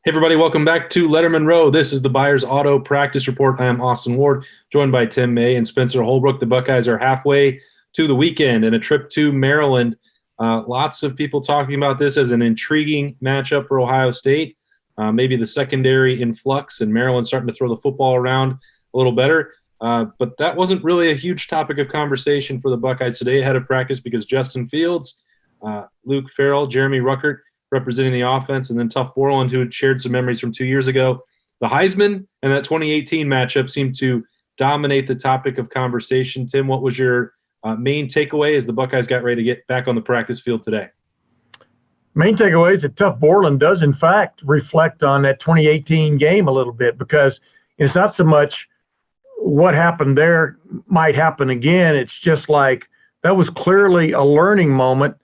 Hey everybody, welcome back to Lettermen Row. This is the Byers Auto Practice Report. I am Austin Ward, joined by May and Spencer Holbrook. The Buckeyes are halfway to the weekend and a trip to Maryland. Lots of people talking about this as an intriguing matchup for Ohio State. Maybe the secondary in flux and Maryland starting to throw the football around a little better. But that wasn't really a huge topic of conversation for the Buckeyes today ahead of practice because Justin Fields, Luke Farrell, Jeremy Ruckert representing the offense, and then Tuff Borland, who had shared some memories from 2 years ago. The Heisman and that 2018 matchup seemed to dominate the topic of conversation. Tim, what was your main takeaway as the Buckeyes got ready to get back on the practice field today? Main takeaway is that Tuff Borland does, in fact, reflect on that 2018 game a little bit, because it's not so much what happened there might happen again. It's just like that was clearly a learning moment.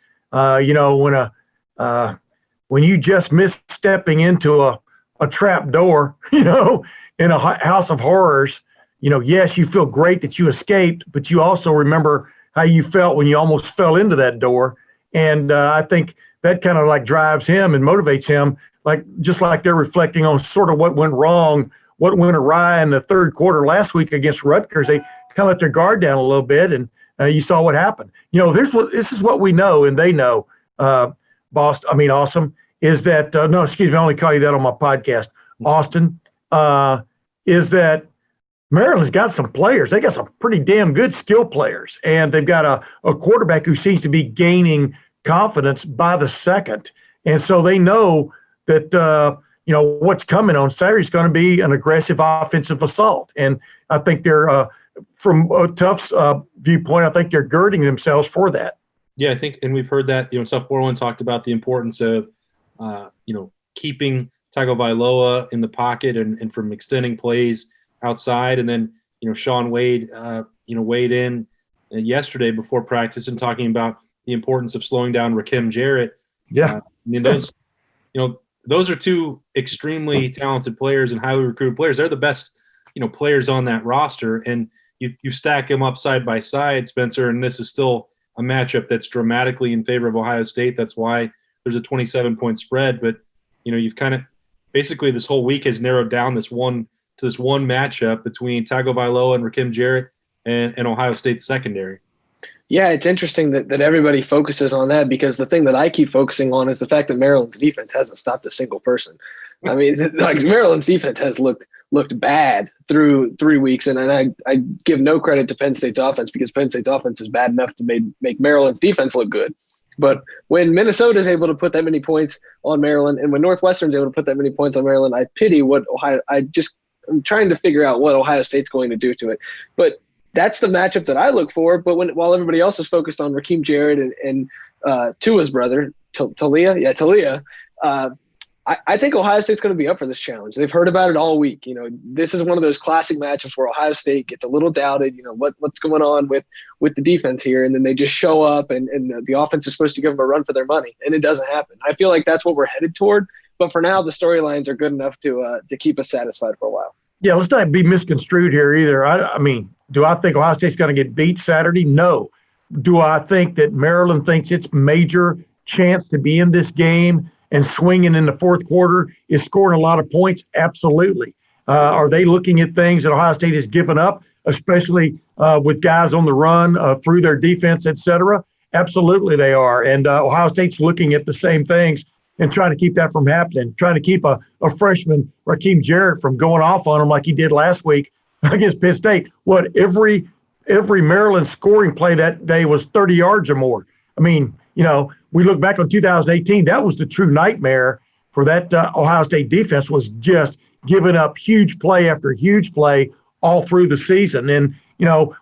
When you just miss stepping into a trap door, in a house of horrors, yes, you feel great that you escaped, but you also remember how you felt when you almost fell into that door. And I think that kind of like drives him and motivates him, just like they're reflecting on sort of what went wrong, what went awry in the third quarter last week against Rutgers. They kind of let their guard down a little bit, and you saw what happened. This is what we know, and they know. Awesome, is that, I only call you that on my podcast, Austin, is that Maryland's got some players. They got some pretty damn good skill players, and they've got a quarterback who seems to be gaining confidence by the second. And so they know that, what's coming on Saturday is going to be an aggressive offensive assault. And I think they're, from Tuff's viewpoint, I think they're girding themselves for that. Yeah, I think, and we've heard that, Tuff Borland talked about the importance of, keeping Tagovailoa in the pocket and from extending plays outside. And then, Sean Wade, weighed in yesterday before practice and talking about the importance of slowing down Rakim Jarrett. Yeah. Those are two extremely talented players and highly recruited players. They're the best, players on that roster. And you stack them up side by side, Spencer, and this is still a matchup that's dramatically in favor of Ohio State. That's why there's a 27-point spread. But, you've kind of basically this whole week has narrowed down this one matchup between Tagovailoa and Rakim Jarrett and Ohio State's secondary. Yeah, it's interesting that everybody focuses on that, because the thing that I keep focusing on is the fact that Maryland's defense hasn't stopped a single person. I mean, Maryland's defense has looked bad through 3 weeks, and I give no credit to Penn State's offense, because Penn State's offense is bad enough to make Maryland's defense look good. But when Minnesota is able to put that many points on Maryland, and when Northwestern's able to put that many points on Maryland, I pity what Ohio. I'm trying to figure out what Ohio State's going to do to it. But that's the matchup that I look for. But while everybody else is focused on Rakim Jarrett and Tua's brother, Talia, I think Ohio State's going to be up for this challenge. They've heard about it all week. This is one of those classic matchups where Ohio State gets a little doubted. What's going on with the defense here, and then they just show up, and the offense is supposed to give them a run for their money, and it doesn't happen. I feel like that's what we're headed toward. But for now, the storylines are good enough to keep us satisfied for a while. Yeah, let's not be misconstrued here either. I mean, do I think Ohio State's going to get beat Saturday? No. Do I think that Maryland thinks its major chance to be in this game and swinging in the fourth quarter is scoring a lot of points? Absolutely. Are they looking at things that Ohio State has given up, especially with guys on the run through their defense, et cetera? Absolutely they are. And Ohio State's looking at the same things and trying to keep that from happening, trying to keep a freshman, Rakim Jarrett, from going off on him like he did last week against Penn State. Every Maryland scoring play that day was 30 yards or more. I mean, we look back on 2018, that was the true nightmare for that Ohio State defense, was just giving up huge play after huge play all through the season. And,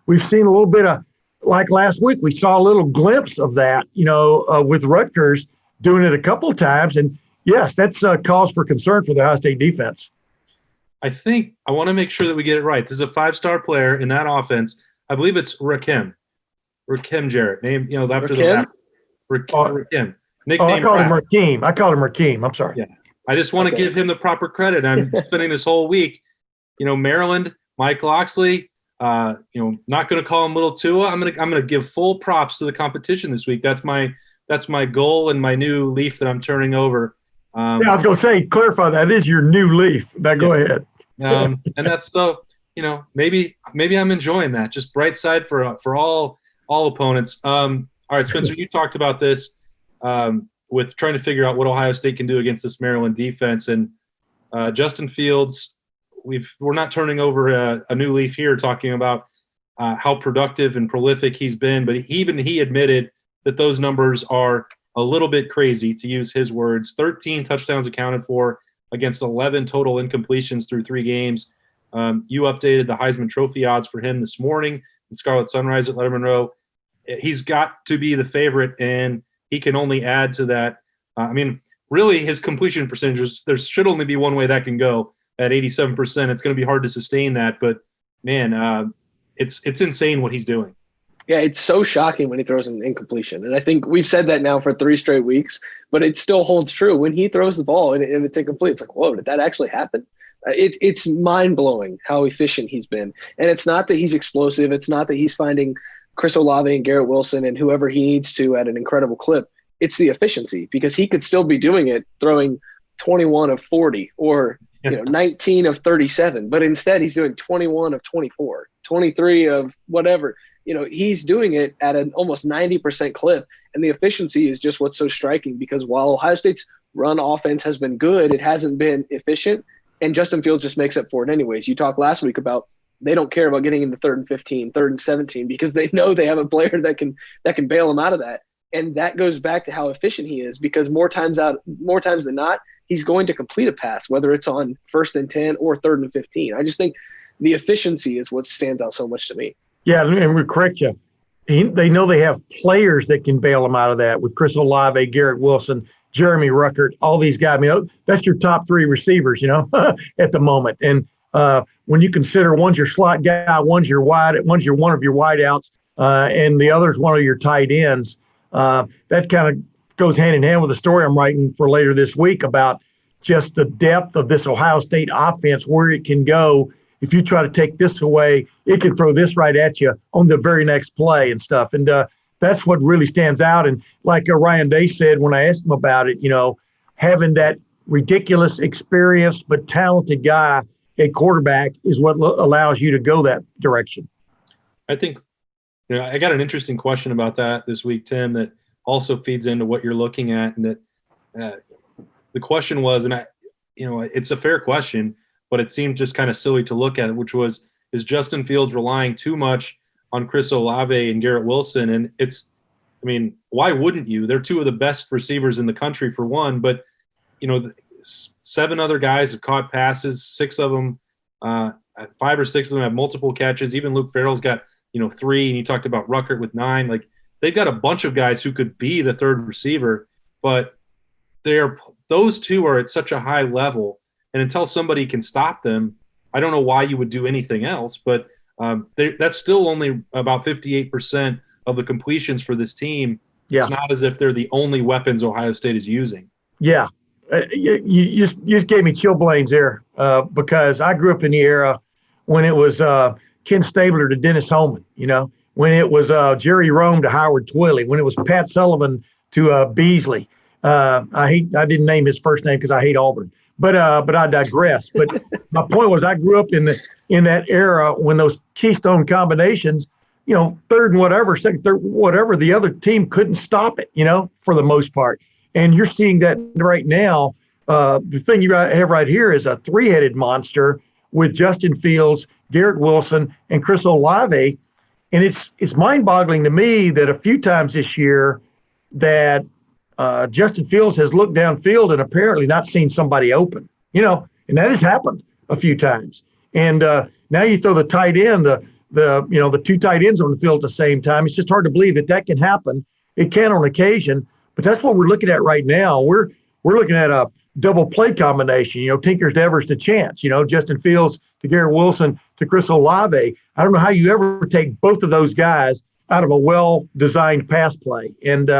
we've seen a little bit of, like last week, we saw a little glimpse of that, with Rutgers doing it a couple of times. And yes, that's a cause for concern for the Ohio State defense. I think I want to make sure that we get it right. This is a 5-star player in that offense. I believe it's Rakim Jarrett, name, after the Rakim. I called him Rakim. I'm sorry. Yeah. I just want to give him the proper credit. I'm spending this whole week, Maryland, Mike Loxley, not going to call him Little Tua. I'm going to give full props to the competition this week. That's my goal and my new leaf that I'm turning over. Yeah, I was going to say, clarify that is your new leaf. Now go ahead. And that's so, maybe I'm enjoying that. Just bright side for all opponents. All right, Spencer, you talked about this with trying to figure out what Ohio State can do against this Maryland defense. And Justin Fields, we're not turning over a new leaf here talking about how productive and prolific he's been, but even he admitted that those numbers are a little bit crazy, to use his words. 13 touchdowns accounted for against 11 total incompletions through 3 games. You updated the Heisman Trophy odds for him this morning in Scarlet Sunrise at Lettermen Row. He's got to be the favorite, and he can only add to that. Really, his completion percentages, there should only be one way that can go at 87%. It's going to be hard to sustain that, but, man, it's insane what he's doing. Yeah, it's so shocking when he throws an incompletion. And I think we've said that now for 3 straight weeks, but it still holds true. When he throws the ball and it's incomplete, it's like, whoa, did that actually happen? It's mind-blowing how efficient he's been. And it's not that he's explosive. It's not that he's finding Chris Olave and Garrett Wilson and whoever he needs to at an incredible clip. It's the efficiency, because he could still be doing it, throwing 21 of 40 or 19 of 37. But instead, he's doing 21 of 24, 23 of whatever. He's doing it at an almost 90% clip, and the efficiency is just what's so striking, because while Ohio State's run offense has been good, it hasn't been efficient, and Justin Fields just makes up for it anyways. You talked last week about they don't care about getting into 3rd and 15, 3rd and 17, because they know they have a player that can bail them out of that. And that goes back to how efficient he is, because more times than not, he's going to complete a pass, whether it's on 1st and 10 or 3rd and 15. I just think the efficiency is what stands out so much to me. Yeah, and we correct you. They know they have players that can bail them out of that, with Chris Olave, Garrett Wilson, Jeremy Ruckert, all these guys. That's your top 3 receivers, at the moment. And when you consider one's your slot guy, one's one of your wideouts, and the other's one of your tight ends, that kind of goes hand in hand with the story I'm writing for later this week about just the depth of this Ohio State offense, where it can go. If you try to take this away, it can throw this right at you on the very next play and stuff. And that's what really stands out. And like Ryan Day said when I asked him about it, having that ridiculous experienced but talented guy at quarterback is what allows you to go that direction. I think I got an interesting question about that this week, Tim, that also feeds into what you're looking at. And that the question was, and it's a fair question, but it seemed just kind of silly to look at, which was, is Justin Fields relying too much on Chris Olave and Garrett Wilson? And why wouldn't you? They're 2 of the best receivers in the country, for one, but 7 other guys have caught passes, 6 of them, 5 or 6 of them have multiple catches. Even Luke Farrell's got, 3, and you talked about Ruckert with 9. Like, they've got a bunch of guys who could be the 3rd receiver, but those 2 are at such a high level. And until somebody can stop them, I don't know why you would do anything else. But that's still only about 58% of the completions for this team. Yeah. It's not as if they're the only weapons Ohio State is using. Yeah. You just gave me chilblains there because I grew up in the era when it was Ken Stabler to Dennis Holman, when it was Jerry Rome to Howard Twilley, when it was Pat Sullivan to Beasley. I didn't name his first name because I hate Auburn. But I digress. But my point was, I grew up in that era when those keystone combinations, 3rd and whatever, 2nd, 3rd, whatever, the other team couldn't stop it, for the most part. And you're seeing that right now. The thing you have right here is a 3-headed monster with Justin Fields, Garrett Wilson, and Chris Olave. And it's mind-boggling to me that a few times this year that Justin Fields has looked downfield and apparently not seen somebody open, and that has happened a few times. And now you throw the tight end, the 2 tight ends on the field at the same time. It's just hard to believe that can happen. It can on occasion, but that's what we're looking at right now. We're looking at a double play combination, Tinkers to Evers to Chance, Justin Fields to Garrett Wilson to Chris Olave. I don't know how you ever take both of those guys out of a well-designed pass play. And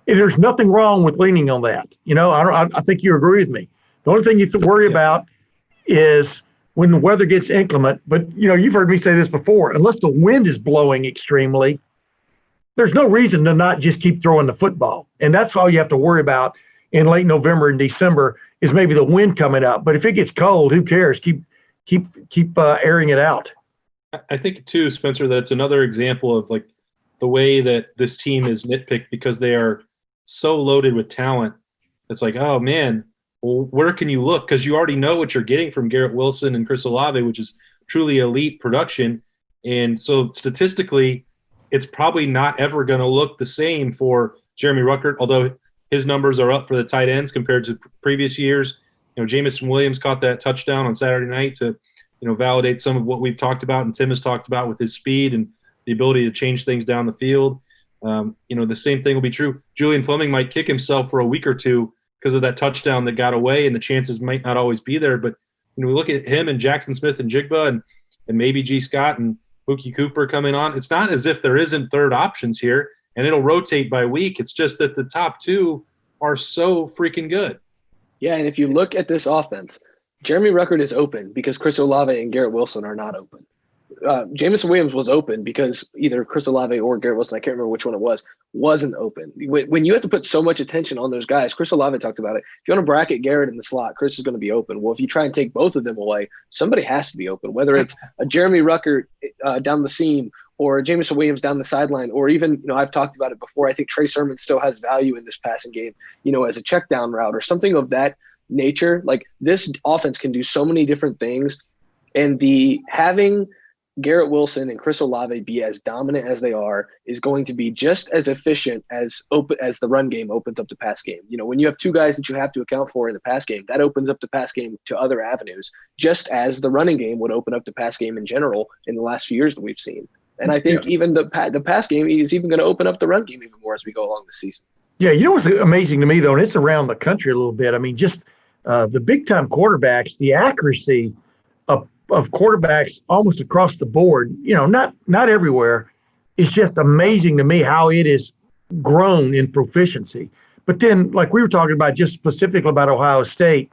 there's nothing wrong with leaning on that. I think you agree with me. The only thing you have to worry about is when the weather gets inclement. But, you've heard me say this before. Unless the wind is blowing extremely, there's no reason to not just keep throwing the football. And that's all you have to worry about. in late November and December is maybe the wind coming up. But if it gets cold, who cares? Keep airing it out. I think too, Spencer, that it's another example of like the way that this team is nitpicked because they are so loaded with talent. It's like, oh man, well, where can you look? Because you already know what you're getting from Garrett Wilson and Chris Olave, which is truly elite production. And so statistically, it's probably not ever going to look the same for Jeremy Ruckert, although his numbers are up for the tight ends compared to previous years. You know, Jamison Williams caught that touchdown on Saturday night to, validate some of what we've talked about and Tim has talked about with his speed and the ability to change things down the field. The same thing will be true. Julian Fleming might kick himself for a week or two because of that touchdown that got away, and the chances might not always be there. But we look at him and Jackson Smith and Jigba and maybe G. Scott and Mookie Cooper coming on. It's not as if there isn't third options here, and it'll rotate by week. It's just that the top two are so freaking good. Yeah, and if you look at this offense, Jeremy Ruckert is open because Chris Olave and Garrett Wilson are not open. Jamison Williams was open because either Chris Olave or Garrett Wilson, I can't remember which one it was, wasn't open. When you have to put so much attention on those guys, Chris Olave talked about it. If you want to bracket Garrett in the slot, Chris is going to be open. Well, if you try and take both of them away, somebody has to be open, whether it's a Jeremy Ruckert down the seam or Jamison Williams down the sideline, or even, I've talked about it before. I think Trey Sermon still has value in this passing game, as a check down route or something of that nature. Like, this offense can do so many different things, and having Garrett Wilson and Chris Olave be as dominant as they are is going to be just as efficient as the run game opens up the pass game. When you have two guys that you have to account for in the pass game, that opens up the pass game to other avenues, just as the running game would open up the pass game in general in the last few years that we've seen. And I think even the pass game is even going to open up the run game even more as we go along the season. Yeah, what's amazing to me, though, and it's around the country a little bit. I mean, just the big-time quarterbacks, the accuracy of quarterbacks almost across the board, not everywhere, it's just amazing to me how it is grown in proficiency. But then, like we were talking about just specifically about Ohio State,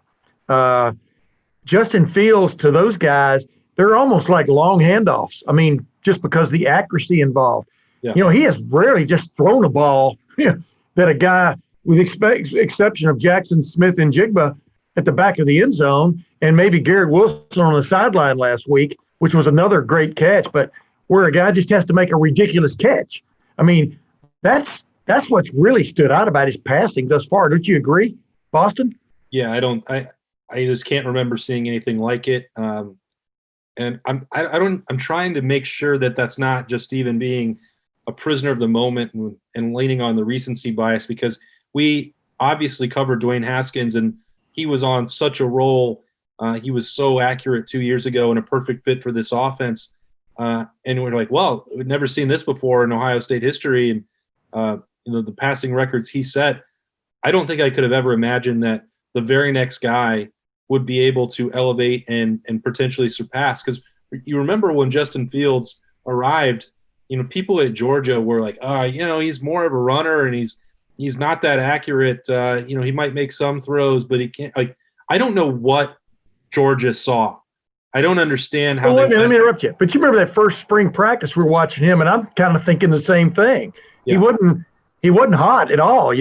Justin Fields, to those guys, they're almost like long handoffs. I mean, just because the accuracy involved. Yeah. He has rarely just thrown a ball that a guy, with exception of Jackson Smith and Jigba, at the back of the end zone, and maybe Garrett Wilson on the sideline last week, which was another great catch, but where a guy just has to make a ridiculous catch. I mean, that's what's really stood out about his passing thus far. Don't you agree, Boston? Yeah, I just can't remember seeing anything like it. And I'm trying to make sure that that's not just even being a prisoner of the moment and leaning on the recency bias, because we obviously covered Dwayne Haskins and he was on such a roll. He was so accurate 2 years ago and a perfect fit for this offense. And we're like, well, we've never seen this before in Ohio State history. And, the passing records he set, I don't think I could have ever imagined that the very next guy would be able to elevate and potentially surpass. Because you remember when Justin Fields arrived, people at Georgia were like, he's more of a runner and he's not that accurate. He might make some throws, but he can't. Like, I don't know what Georgia saw. I don't understand how. Well, let me interrupt you. But you remember that first spring practice we were watching him, and I'm kind of thinking the same thing. Yeah. He wasn't hot at all,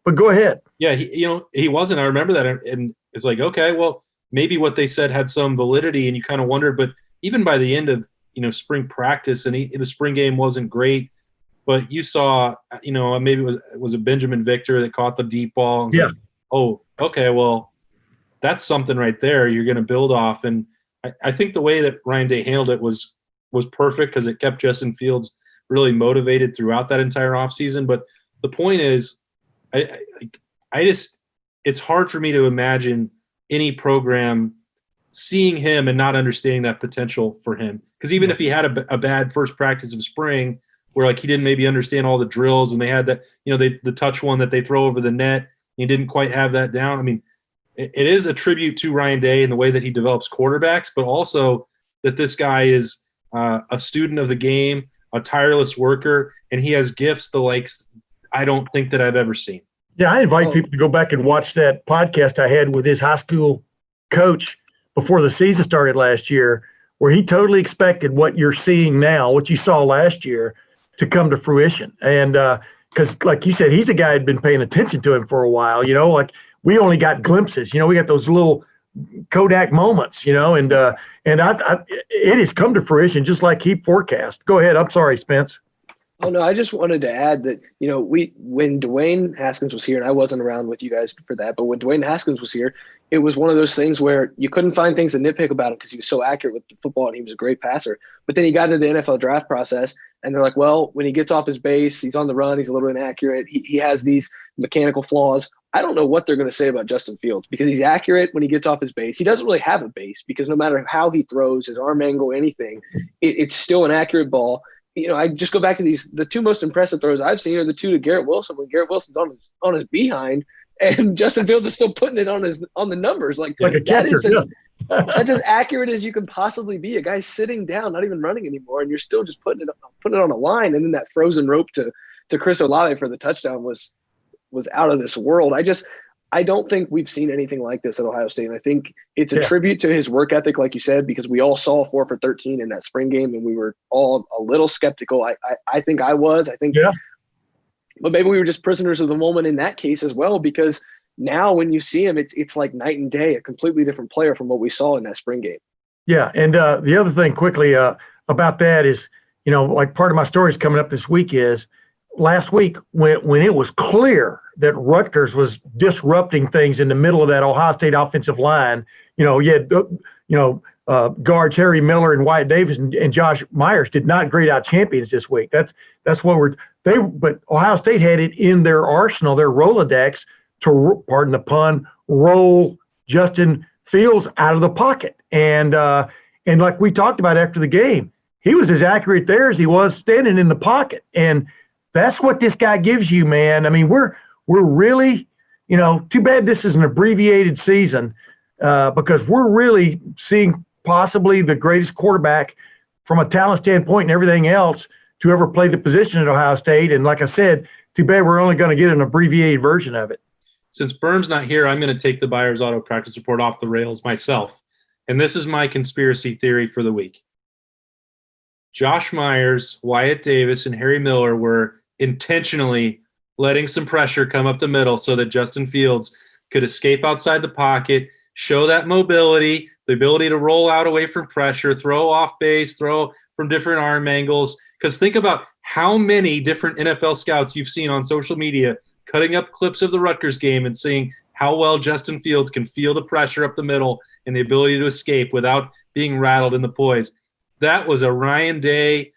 But go ahead. Yeah, he wasn't. I remember that, and it's like, okay, well, maybe what they said had some validity, and you kind of wondered. But even by the end of spring practice, and the spring game wasn't great. But you saw, maybe it was a Benjamin Victor that caught the deep ball. Yeah. Like, oh, okay, well, that's something right there you're going to build off. And I think the way that Ryan Day handled it was perfect because it kept Justin Fields really motivated throughout that entire offseason. But the point is, it's hard for me to imagine any program seeing him and not understanding that potential for him. Because even if he had a bad first practice of spring, where like he didn't maybe understand all the drills and they had that, the touch one that they throw over the net, he didn't quite have that down. I mean, it is a tribute to Ryan Day and the way that he develops quarterbacks, but also that this guy is a student of the game, a tireless worker, and he has gifts the likes I don't think that I've ever seen. Yeah, I invite people to go back and watch that podcast I had with his high school coach before the season started last year, where he totally expected what you're seeing now, what you saw last year, to come to fruition. And because like you said, he's a guy who'd been paying attention to him for a while, like we only got glimpses. We got those little Kodak moments, and it has come to fruition just like he forecast. Go ahead. I'm sorry, Spence. Oh, no, I just wanted to add that, when Dwayne Haskins was here, and I wasn't around with you guys for that, but when Dwayne Haskins was here, it was one of those things where you couldn't find things to nitpick about him because he was so accurate with the football and he was a great passer. But then he got into the NFL draft process and they're like, well, when he gets off his base, he's on the run, he's a little inaccurate. He has these mechanical flaws. I don't know what they're going to say about Justin Fields because he's accurate when he gets off his base. He doesn't really have a base because no matter how he throws, his arm angle, anything, it's still an accurate ball. I just go back to the two most impressive throws I've seen are the two to Garrett Wilson when Garrett Wilson's on his behind and Justin Fields is still putting it on the numbers. Like a catcher, that's as accurate as you can possibly be. A guy's sitting down, not even running anymore, and you're still just putting it on a line. And then that frozen rope to Chris Olave for the touchdown was out of this world. I don't think we've seen anything like this at Ohio State. And I think it's a tribute to his work ethic, like you said, because we all saw 4 for 13 in that spring game and we were all a little skeptical. I think I was. But maybe we were just prisoners of the moment in that case as well, because now when you see him, it's like night and day, a completely different player from what we saw in that spring game. Yeah. And the other thing quickly about that is, like part of my story is coming up this week is last week when it was clear that Rutgers was disrupting things in the middle of that Ohio State offensive line, you had, guards Harry Miller and Wyatt Davis and Josh Myers did not grade out champions this week. That's what but Ohio State had it in their arsenal, their Rolodex to, pardon the pun, roll Justin Fields out of the pocket. And like we talked about after the game, he was as accurate there as he was standing in the pocket. And that's what this guy gives you, man. I mean, we're really, too bad this is an abbreviated season because we're really seeing possibly the greatest quarterback from a talent standpoint and everything else to ever play the position at Ohio State. And like I said, too bad we're only going to get an abbreviated version of it. Since Berm's not here, I'm going to take the Byers Auto practice report off the rails myself. And this is my conspiracy theory for the week. Josh Myers, Wyatt Davis, and Harry Miller were intentionally letting some pressure come up the middle so that Justin Fields could escape outside the pocket, show that mobility, the ability to roll out away from pressure, throw off base, throw from different arm angles. Because think about how many different NFL scouts you've seen on social media cutting up clips of the Rutgers game and seeing how well Justin Fields can feel the pressure up the middle and the ability to escape without being rattled in the poise. That was a Ryan Day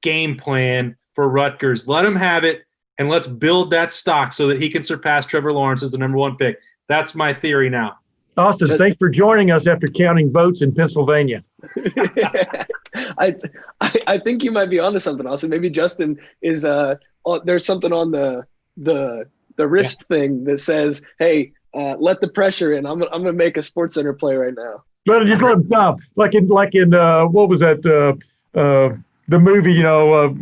game plan for Rutgers. Let him have it, and let's build that stock so that he can surpass Trevor Lawrence as the number 1 pick. That's my theory now. Austin, thanks for joining us after counting votes in Pennsylvania. I think you might be onto something, Austin. Maybe Justin is there's something on the wrist thing that says, "Hey, let the pressure in. I'm gonna make a SportsCenter play right now." Just let him stop. Like in what was that? The movie,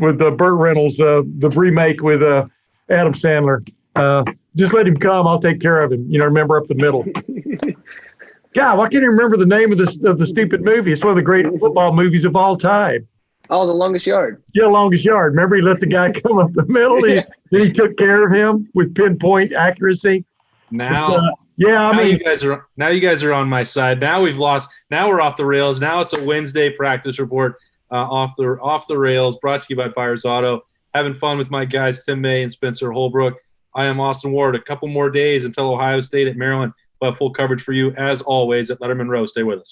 with Burt Reynolds, the remake with Adam Sandler. Just let him come. I'll take care of him. Remember up the middle. God, why can't I remember the name of the stupid movie? It's one of the great football movies of all time. Oh, The Longest Yard. Yeah, Longest Yard. Remember he let the guy come up the middle? Then he took care of him with pinpoint accuracy. Now you guys are on my side. Now we've lost. Now we're off the rails. Now it's a Wednesday practice report off the rails. Brought to you by Byers Auto. Having fun with my guys Tim May and Spencer Holbrook. I am Austin Ward. A couple more days until Ohio State at Maryland. We'll have full coverage for you as always at Lettermen Row. Stay with us.